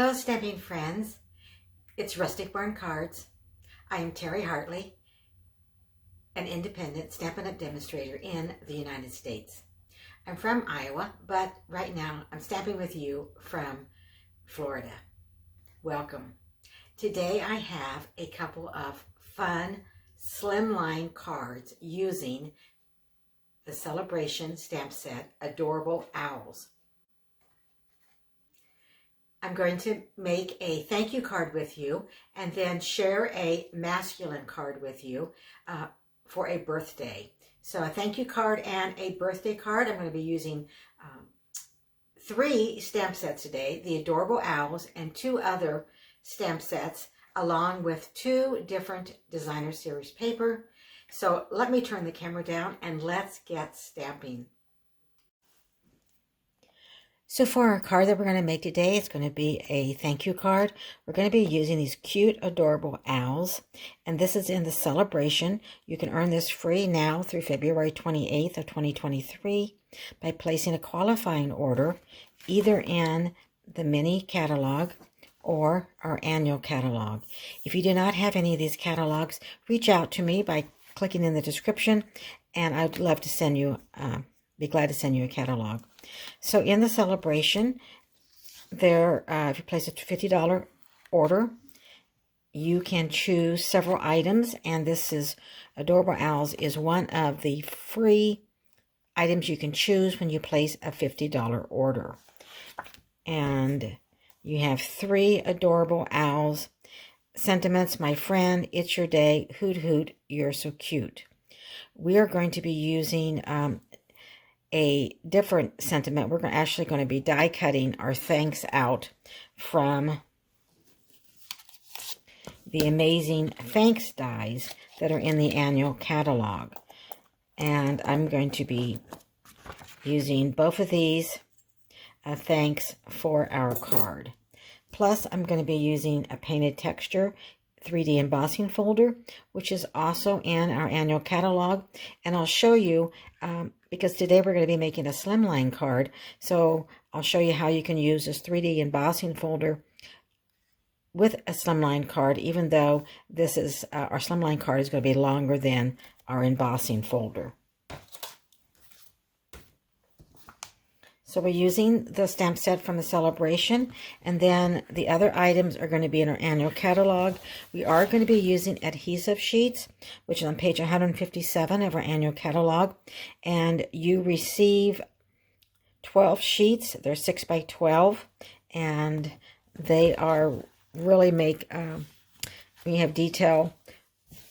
Hello, stamping friends. It's Rustic Barn Cards. I am Terry Hartley, an independent Stampin' Up! Demonstrator in the United States. I'm from Iowa, but right now I'm stamping with you from Florida. Welcome. Today I have a couple of fun slimline cards using the Celebration stamp set, Adorable Owls. I'm going to make a thank you card with you and then share a masculine card with you for a birthday. So a thank you card and a birthday card. I'm going to be using 3 stamp sets today, the Adorable Owls and 2 other stamp sets, along with 2 different designer series paper. So let me turn the camera down and let's get stamping. So for our card that we're going to make today, it's going to be a thank you card. We're going to be using these cute, adorable owls. And this is in the Celebration. You can earn this free now through February 28th of 2023 by placing a qualifying order either in the mini catalog or our annual catalog. If you do not have any of these catalogs, reach out to me by clicking in the description, and I'd love to send you, be glad to send you a catalog. So in the Celebration, there, if you place a $50 order, you can choose several items, and this is Adorable Owls is one of the free items you can choose when you place a $50 order. And you have 3 Adorable Owls. Sentiments, my friend, it's your day, hoot hoot, you're so cute. We are going to be using a different sentiment. We're actually going to be die cutting our thanks out from the amazing thanks dies that are in the annual catalog. And I'm going to be using both of these thanks for our card. Plus, I'm going to be using a painted texture 3D embossing folder, which is also in our annual catalog. And I'll show you, because today we're going to be making a slimline card, so I'll show you how you can use this 3D embossing folder with a slimline card, even though this is, our slimline card is going to be longer than our embossing folder. So we're using the stamp set from the Celebration, and then the other items are going to be in our annual catalog. We are going to be using adhesive sheets, which is on page 157 of our annual catalog, and you receive 12 sheets. They're 6 by 12, and they are really make, when you have detail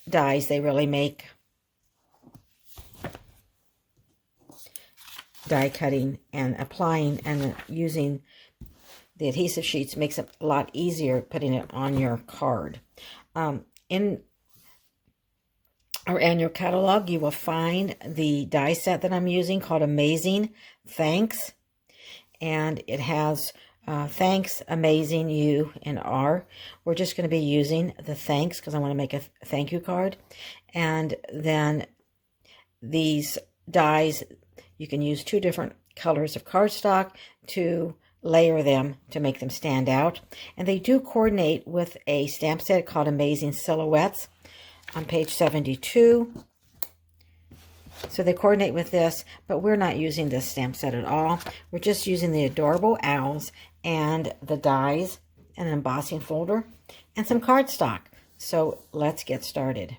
dies, they really make die cutting and applying and using the adhesive sheets makes it a lot easier putting it on your card. In our annual catalog, you will find the die set that I'm using called Amazing Thanks, and it has thanks, amazing, you, and R. We're just going to be using the thanks because I want to make a thank you card, and then these dies, you can use 2 different colors of cardstock to layer them to make them stand out. And they do coordinate with a stamp set called Amazing Silhouettes on page 72. So they coordinate with this, but we're not using this stamp set at all. We're just using the Adorable Owls and the dies and an embossing folder and some cardstock. So let's get started.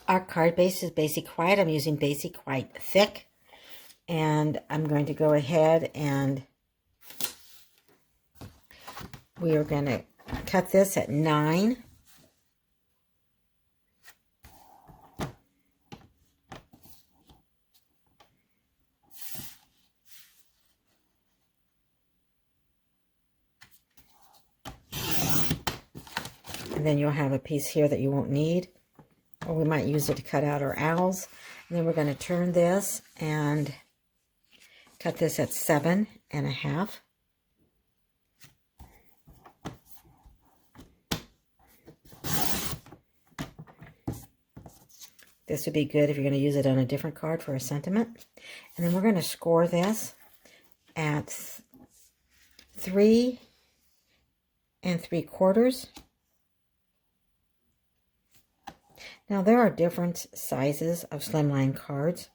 Our card base is Basic White. I'm using Basic White Thick. And I'm going to go ahead and we are going to cut this at 9. And then you'll have a piece here that you won't need, or we might use it to cut out our owls. And then we're going to turn this and cut this at 7.5. This would be good if you're going to use it on a different card for a sentiment. And then we're going to score this at 3 3/4. Now there are different sizes of slimline cards,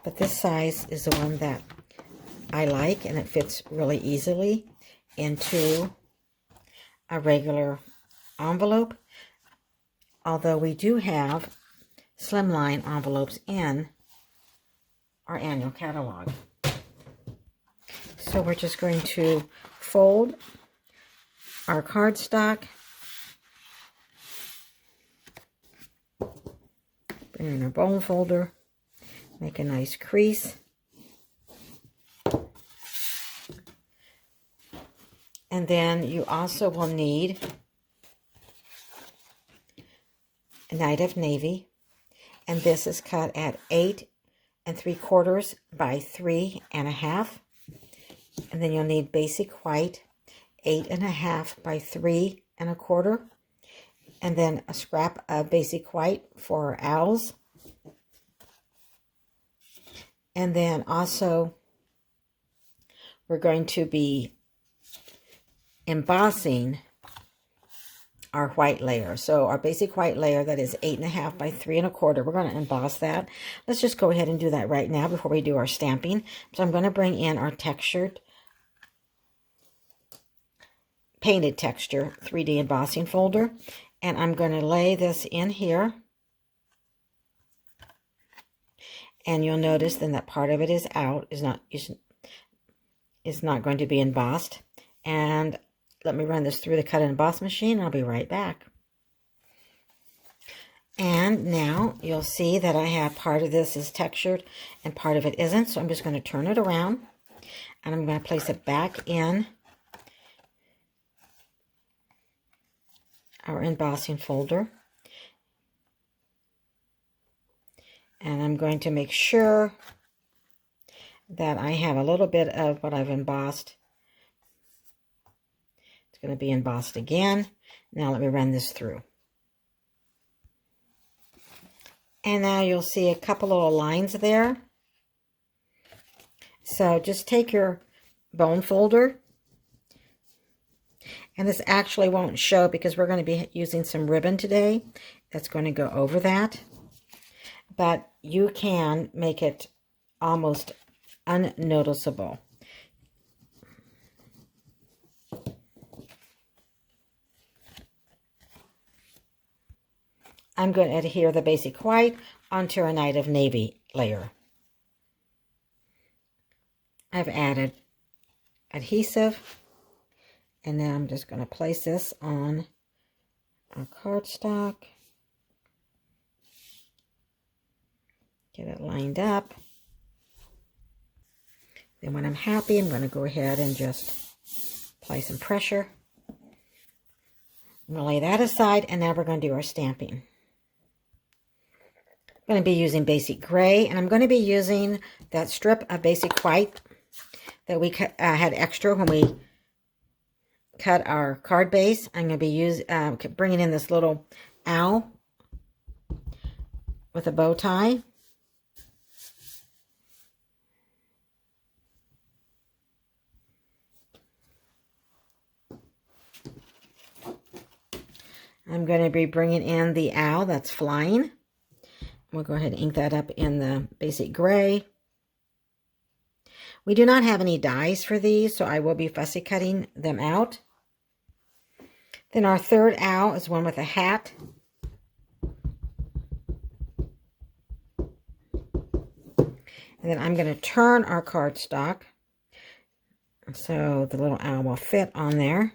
but this size is the one that I like, and it fits really easily into a regular envelope. Although we do have slimline envelopes in our annual catalog. So we're just going to fold our cardstock, bring in our bone folder, make a nice crease, and then you also will need a Night of Navy, and this is cut at 8 3/4 by 3 1/2, and then you'll need basic white, 8 1/2 by 3 1/4, and then a scrap of basic white for owls. And then also we're going to be embossing our white layer. So our basic white layer, that is 8 1/2 by 3 1/4, we're going to emboss that. Let's just go ahead and do that right now before we do our stamping. So I'm going to bring in our textured, painted texture 3D embossing folder, and I'm going to lay this in here. And you'll notice then that part of it is out, is not going to be embossed. And let me run this through the cut and emboss machine, and I'll be right back. And now you'll see that I have part of this is textured and part of it isn't. So I'm just going to turn it around, and I'm going to place it back in our embossing folder. And I'm going to make sure that I have a little bit of what I've embossed. It's going to be embossed again. Now let me run this through. And now you'll see a couple little lines there. So just take your bone folder. And this actually won't show because we're going to be using some ribbon today that's going to go over that. But you can make it almost unnoticeable. I'm going to adhere the basic white onto a Night of Navy layer. I've added adhesive, and now I'm just going to place this on our cardstock. Get it lined up. Then when I'm happy, I'm going to go ahead and just apply some pressure. I'm going to lay that aside, and now we're going to do our stamping. I'm going to be using basic gray, and I'm going to be using that strip of basic white that we had extra when we cut our card base. I'm going to be bringing in this little owl with a bow tie. I'm going to be bringing in the owl that's flying. We'll go ahead and ink that up in the basic gray. We do not have any dies for these, so I will be fussy cutting them out. Then our third owl is one with a hat. And then I'm going to turn our cardstock so the little owl will fit on there.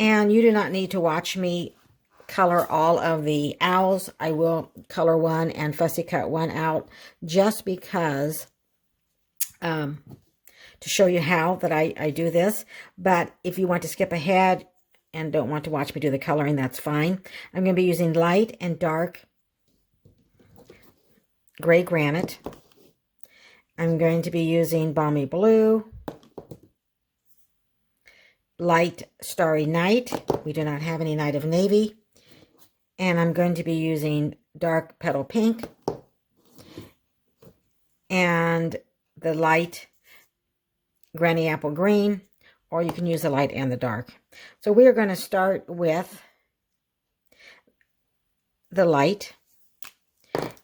And you do not need to watch me color all of the owls. I will color one and fussy cut one out just because to show you how that I do this. But if you want to skip ahead and don't want to watch me do the coloring, that's fine. I'm going to be using light and dark gray granite. I'm going to be using Balmy blue, light Starry Night. We do not have any Night of Navy. And I'm going to be using dark Petal pink and the light granny apple green, or you can use the light and the dark. So we are going to start with the light,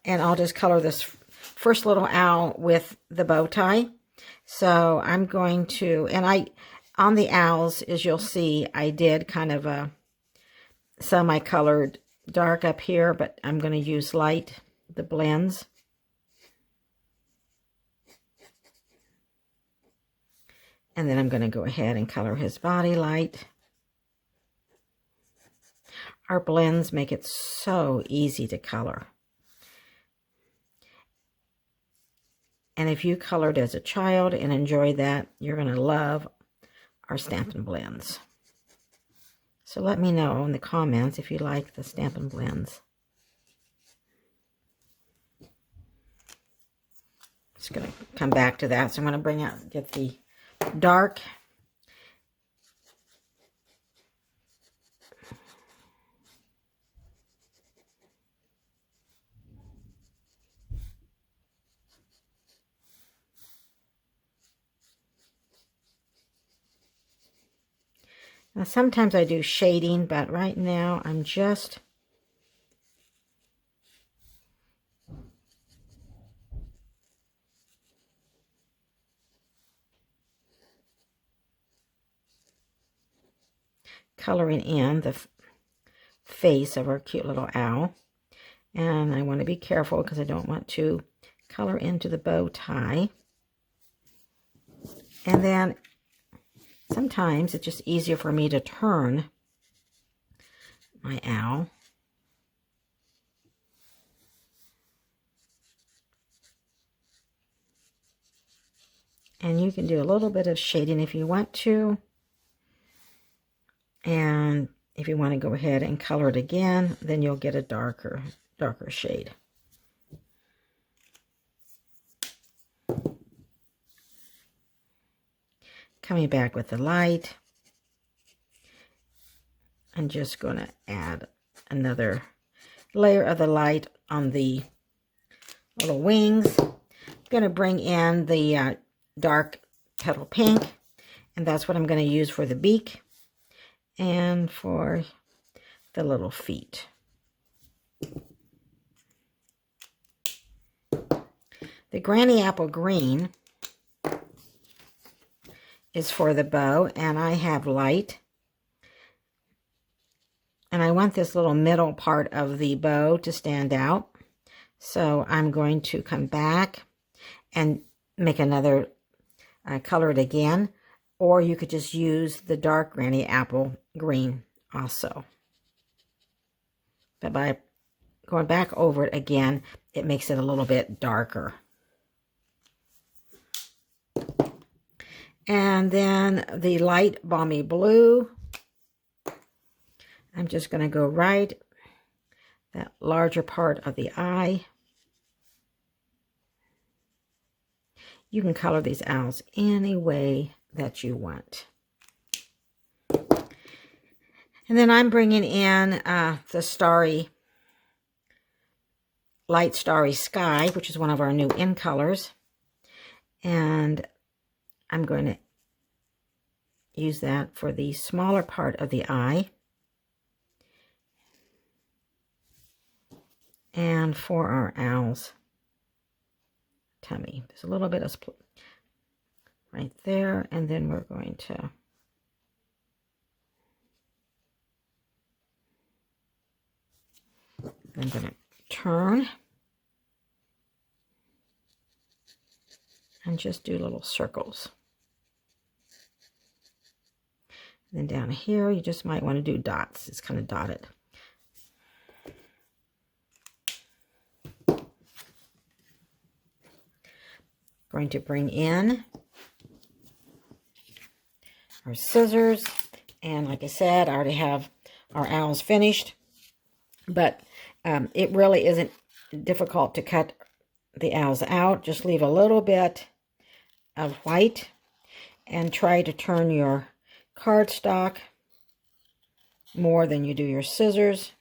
and I'll just color this first little owl with the bow tie. So I'm going to, and on the owls, as you'll see, I did kind of a semi-colored dark up here, but I'm going to use light, the blends. And then I'm going to go ahead and color his body light. Our blends make it so easy to color. And if you colored as a child and enjoyed that, you're going to love our Stampin' Blends. So let me know in the comments if you like the Stampin' Blends. Just going to come back to that. So I'm going to get the dark. Now, sometimes I do shading, but right now I'm just coloring in the face of our cute little owl. And I want to be careful because I don't want to color into the bow tie. And then sometimes it's just easier for me to turn my owl. And you can do a little bit of shading if you want to. And if you want to go ahead and color it again, then you'll get a darker shade. Coming back with the light. I'm just going to add another layer of the light on the little wings. I'm going to bring in the dark petal pink, and that's what I'm going to use for the beak and for the little feet. The granny apple green is for the bow, and I have light. And I want this little middle part of the bow to stand out. So I'm going to come back and make another color it again. Or you could just use the dark granny apple green also. But by going back over it again, it makes it a little bit darker. And then the light balmy blue. I'm just going to go right that larger part of the eye. You can color these owls any way that you want. And then I'm bringing in the Starry, light Starry Sky, which is one of our new in colors. And I'm going to use that for the smaller part of the eye. And for our owl's tummy. There's a little bit of right there. And then we're going to I'm going to turn and just do little circles. And then down here, you just might want to do dots. It's kind of dotted. Going to bring in our scissors. And like I said, I already have our owls finished. But it really isn't difficult to cut the owls out. Just leave a little bit of white and try to turn your cardstock more than you do your scissors.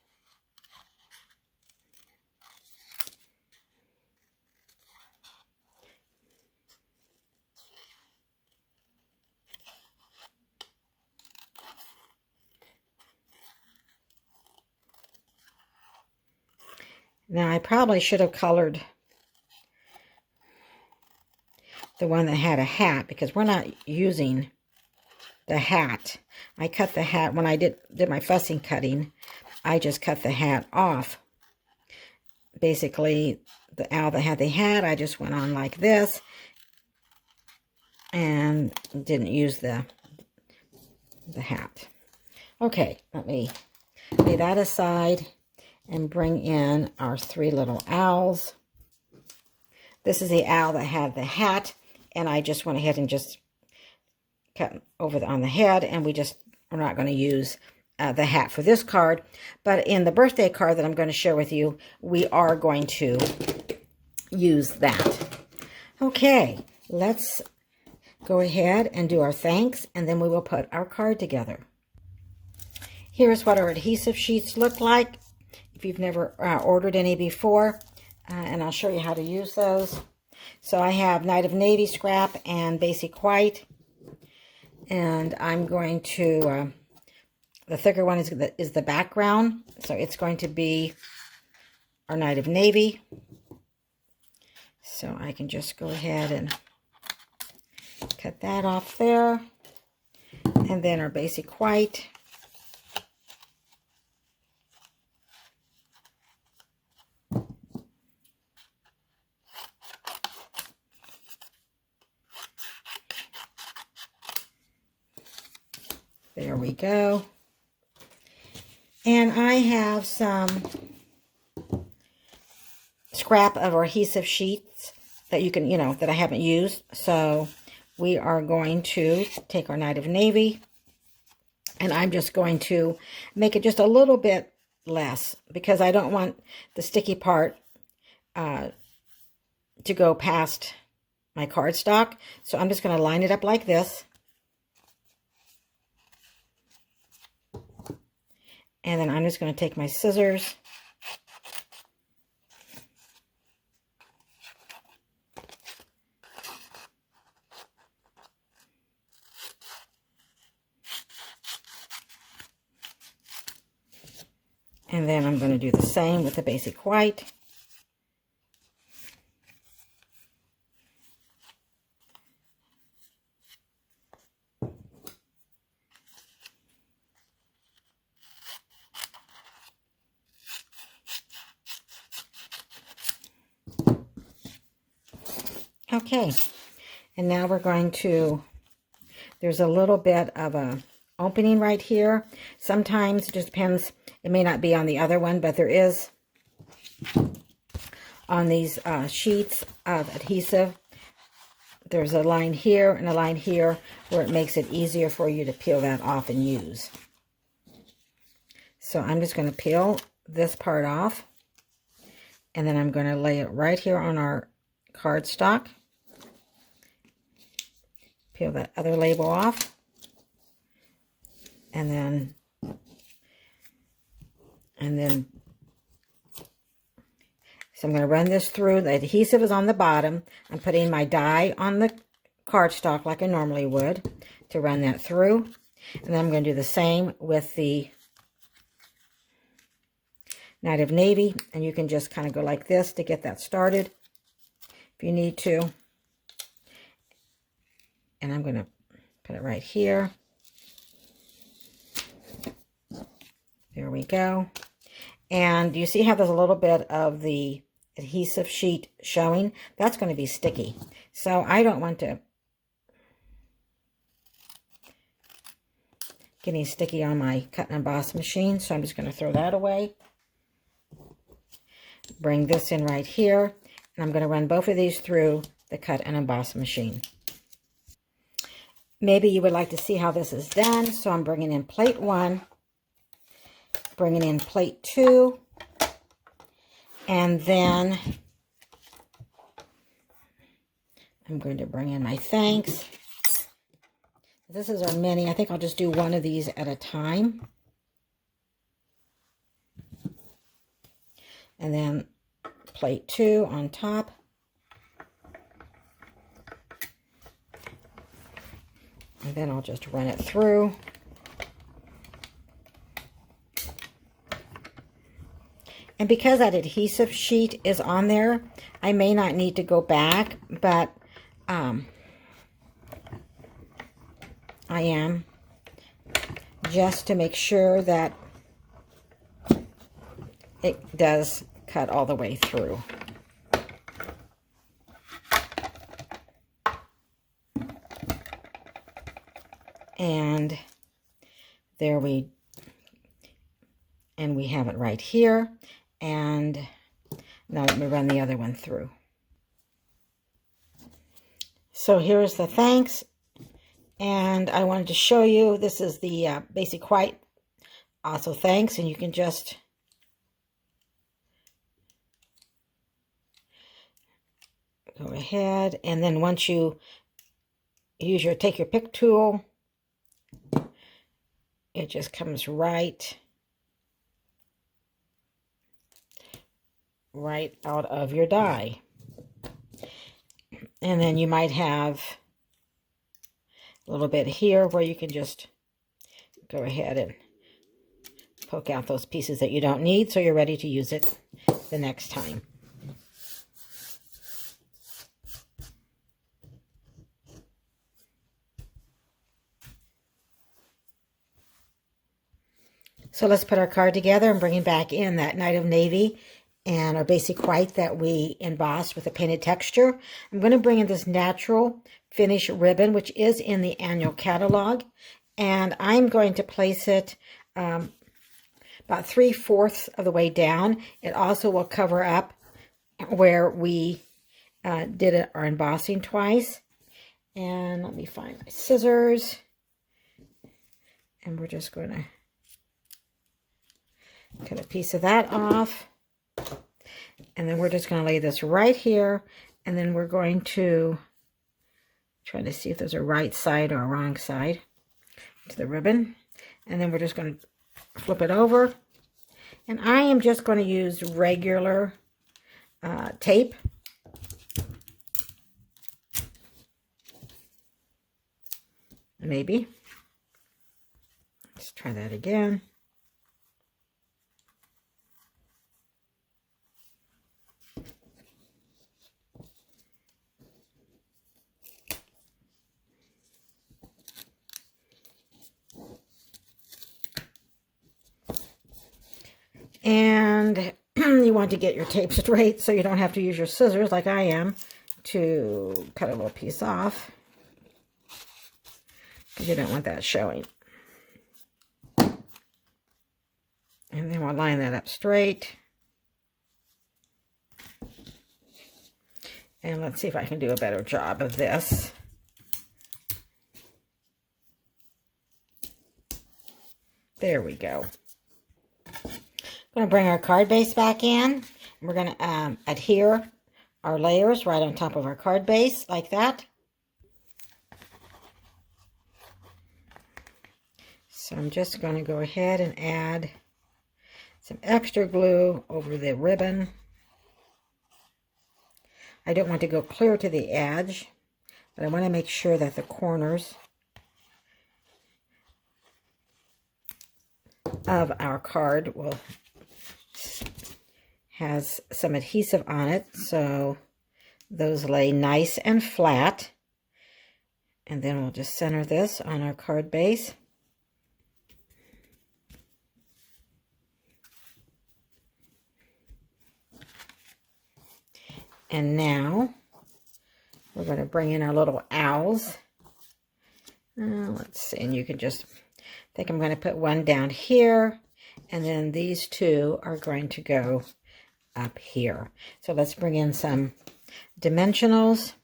Now, I probably should have colored the one that had a hat, because we're not using the hat. I cut the hat when I did my fussing cutting. I just cut the hat off. Basically, the owl that had the hat, I just went on like this and didn't use the hat. Okay, let me lay that aside and bring in our 3 little owls. This is the owl that had the hat, and I just went ahead and just cut over on the head, and we're not going to use the hat for this card. But in the birthday card that I'm going to share with you, we are going to use that. Okay, let's go ahead and do our thanks, and then we will put our card together. Here's what our adhesive sheets look like if you've never ordered any before, and I'll show you how to use those. So I have Night of Navy scrap and Basic White, and I'm going to, the thicker one is the background, so it's going to be our Night of Navy. So I can just go ahead and cut that off there, and then our Basic White. There we go. And I have some scrap of our adhesive sheets that you can, that I haven't used. So we are going to take our Night of Navy, and I'm just going to make it just a little bit less, because I don't want the sticky part to go past my cardstock. So I'm just going to line it up like this. And then I'm just going to take my scissors and then I'm going to do the same with the Basic White. Okay, and now we're going to, there's a little bit of a opening right here. Sometimes it just depends, it may not be on the other one, but there is on these sheets of adhesive. There's a line here and a line here where it makes it easier for you to peel that off and use. So I'm just going to peel this part off, and then I'm going to lay it right here on our cardstock. Peel that other label off, and then so I'm going to run this through. The adhesive is on the bottom. I'm putting my die on the cardstock like I normally would to run that through, and then I'm going to do the same with the Night of Navy, and you can just kind of go like this to get that started if you need to. And I'm going to put it right here. There we go. And you see how there's a little bit of the adhesive sheet showing? That's going to be sticky. So I don't want to get any sticky on my cut and emboss machine, so I'm just going to throw that away. Bring this in right here, and I'm going to run both of these through the cut and emboss machine. Maybe you would like to see how this is done, so I'm bringing in plate 1, bringing in plate 2, and then I'm going to bring in my thanks. This is our mini. I think I'll just do one of these at a time. And then plate 2 on top. And then I'll just run it through. And because that adhesive sheet is on there, I may not need to go back, but I am, just to make sure that it does cut all the way through. And there we have it right here. And now let me run the other one through. So here's the thanks. And I wanted to show you, this is the basic white, also thanks, and you can just go ahead, and then once you use take your pick tool, it just comes right out of your die. And then you might have a little bit here where you can just go ahead and poke out those pieces that you don't need, so you're ready to use it the next time. So let's put our card together and bring it back in that Night of Navy and our basic white that we embossed with a painted texture. I'm going to bring in this natural finish ribbon, which is in the annual catalog. And I'm going to place it about 3/4 of the way down. It also will cover up where we did our embossing twice. And let me find my scissors. And we're just going to cut a piece of that off. And then we're just going to lay this right here. And then we're going to try to see if there's a right side or a wrong side to the ribbon. And then we're just going to flip it over. And I am just going to use regular tape. Maybe. Let's try that again. And you want to get your tape straight so you don't have to use your scissors like I am to cut a little piece off, because you don't want that showing. And then we'll line that up straight. And let's see if I can do a better job of this. There we go. I'm going to bring our card base back in. We're going to adhere our layers right on top of our card base, like that. So I'm just going to go ahead and add some extra glue over the ribbon. I don't want to go clear to the edge, but I want to make sure that the corners of our card has some adhesive on it, so those lay nice and flat. And then we'll just center this on our card base. And now we're going to bring in our little owls. Let's see, and you can just, I think I'm going to put one down here, and then these two are going to go up here. So let's bring in some dimensionals.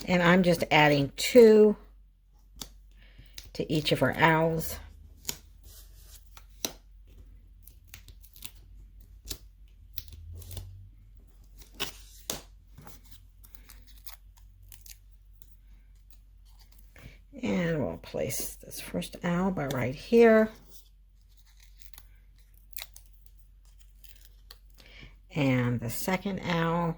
And I'm just adding 2 to each of our owls. And we'll place this first owl by right here. And the second owl.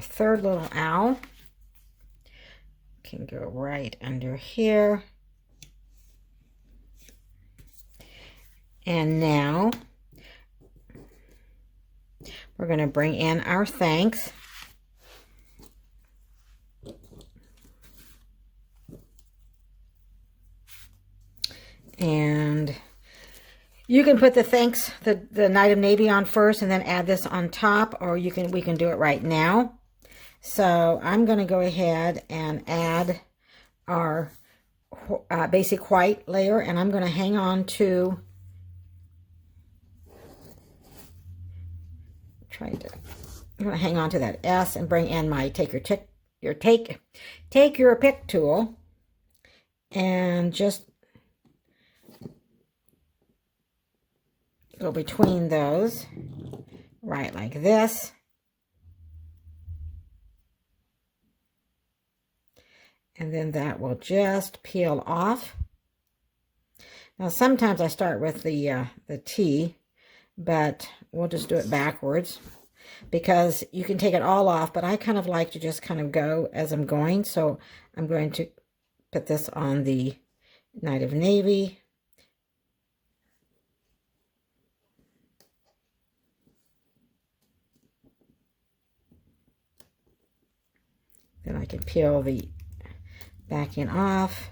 third little owl can go right under here. And now we're going to bring in our thanks. And you can put the thanks, the Night of Navy on first and then add this on top, or we can do it right now. So I'm going to go ahead and add our basic white layer, and I'm going to hang on to, I'm going to hang on to that S and bring in my take your pick tool and just go between those, right like this. And then that will just peel off. Now sometimes I start with the T, but we'll just do it backwards because you can take it all off, but I kind of like to just kind of go as I'm going. So I'm going to put this on the Night of Navy. Then I can peel the backing off.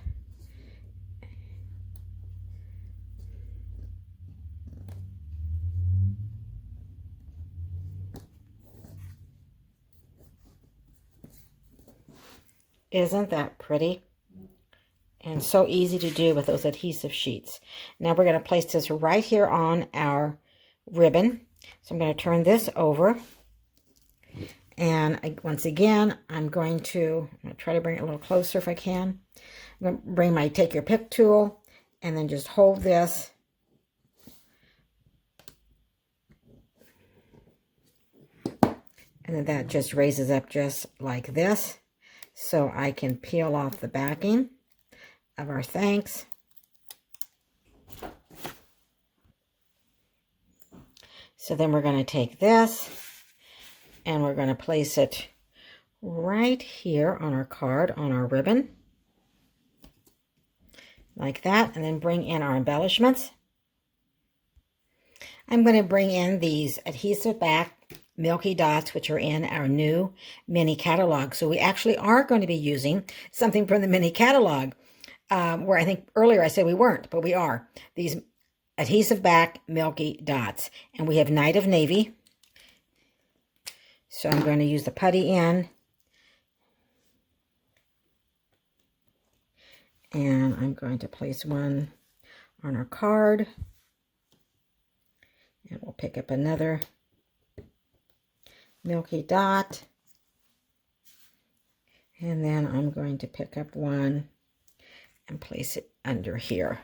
Isn't that pretty? And so easy to do with those adhesive sheets. Now we're going to place this right here on our ribbon. So I'm going to turn this over. And once again, I'm going to try to bring it a little closer if I can. I'm going to bring my take your pick tool and then just hold this. And then that just raises up just like this. So I can peel off the backing of our thanks. So then we're going to take this and we're going to place it right here on our card, on our ribbon, like that, and then bring in our embellishments. I'm going to bring in these adhesive back milky dots, which are in our new mini catalog. So we actually are going to be using something from the mini catalog, where I think earlier I said we weren't, but we are. These adhesive back milky dots. And we have Night of Navy. So I'm going to use the putty in. And I'm going to place one on our card. And we'll pick up another milky dot. And then I'm going to pick up one and place it under here.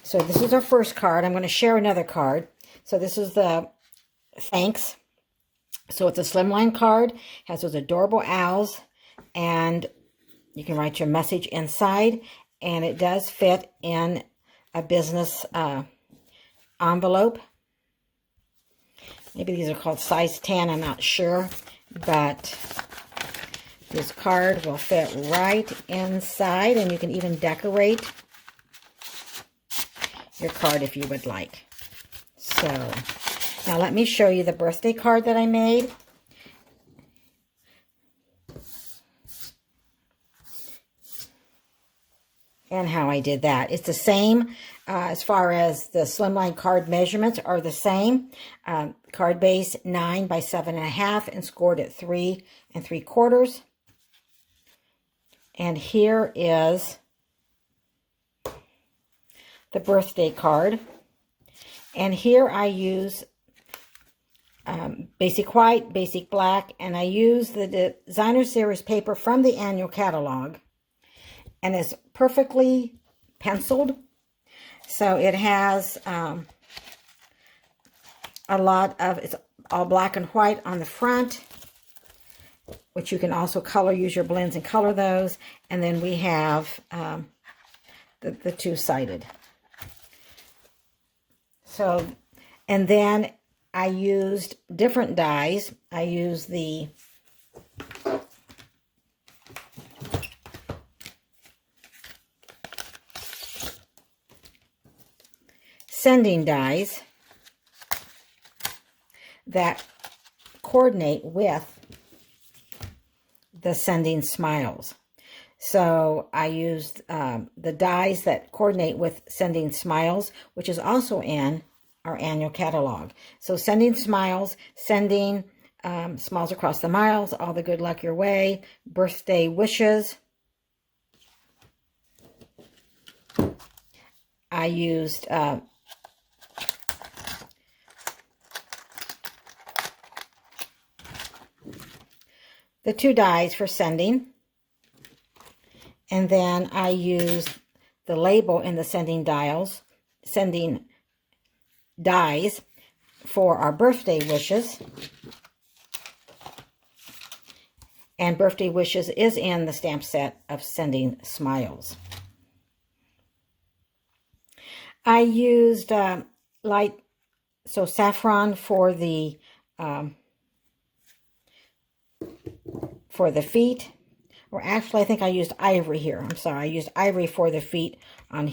So this is our first card. I'm going to share another card. So this is the thanks. So it's a slimline card, has those adorable owls, and you can write your message inside, and it does fit in a business envelope. Maybe these are called size 10, I'm not sure, but this card will fit right inside, and you can even decorate your card if you would like. So now let me show you the birthday card that I made. And how I did that. It's the same as far as the slimline card measurements are the same. Card base 9 by 7.5 and scored at 3 3/4. And here is the birthday card. And here I use basic white, basic black, and I use the designer series paper from the annual catalog. And it's perfectly penciled. So it has a lot of, it's all black and white on the front, which you can also color, use your blends and color those. And then we have the two-sided. So, and then I used different dies. I used the sending dies that coordinate with the sending smiles. So I used the dies that coordinate with sending smiles, which is also in our annual catalog. So sending smiles, sending smiles across the miles, all the good luck your way, birthday wishes. I used the 2 dies for sending. And then I used the label in the sending dies for our birthday wishes. And birthday wishes is in the stamp set of Sending Smiles. I used saffron for the feet. Or actually, I think I used ivory here. I'm sorry, I used ivory for the feet on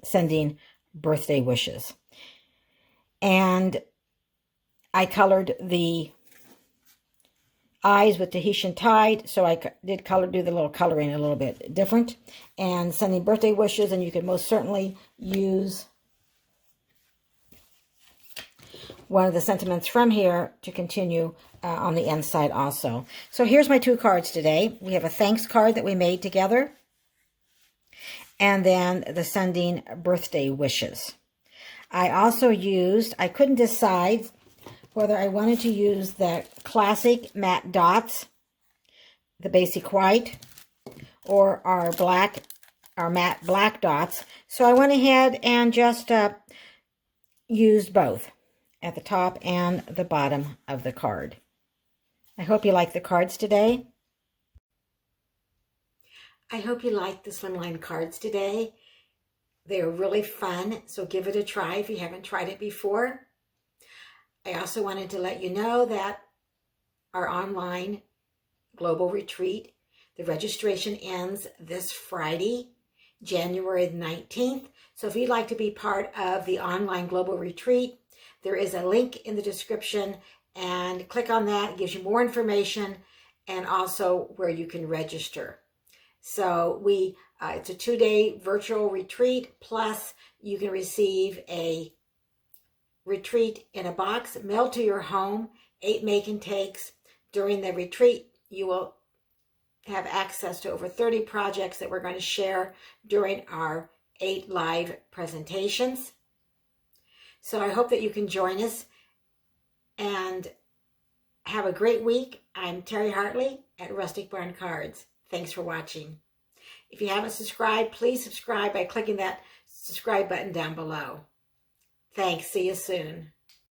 sending birthday wishes. And I colored the eyes with Tahitian Tide, so I did do the little coloring a little bit different. And sending birthday wishes, and you could most certainly use one of the sentiments from here to continue on the inside also. So here's my 2 cards today. We have a thanks card that we made together, and then the sending birthday wishes. I also used, I couldn't decide whether I wanted to use the classic matte dots, the basic white, or our matte black dots. So I went ahead and just used both at the top and the bottom of the card. I hope you like the cards today. I hope you like the slimline cards today. They're really fun, so give it a try if you haven't tried it before. I also wanted to let you know that our online global retreat, the registration ends this Friday, January 19th. So if you'd like to be part of the online global retreat, there is a link in the description, and click on that. It gives you more information and also where you can register. So it's a 2-day virtual retreat, plus you can receive a retreat in a box mailed to your home, 8 make and takes. During the retreat, you will have access to over 30 projects that we're going to share during our 8 live presentations. So I hope that you can join us and have a great week. I'm Terry Hartley at Rustic Barn Cards. Thanks for watching. If you haven't subscribed, please subscribe by clicking that subscribe button down below. Thanks. See you soon.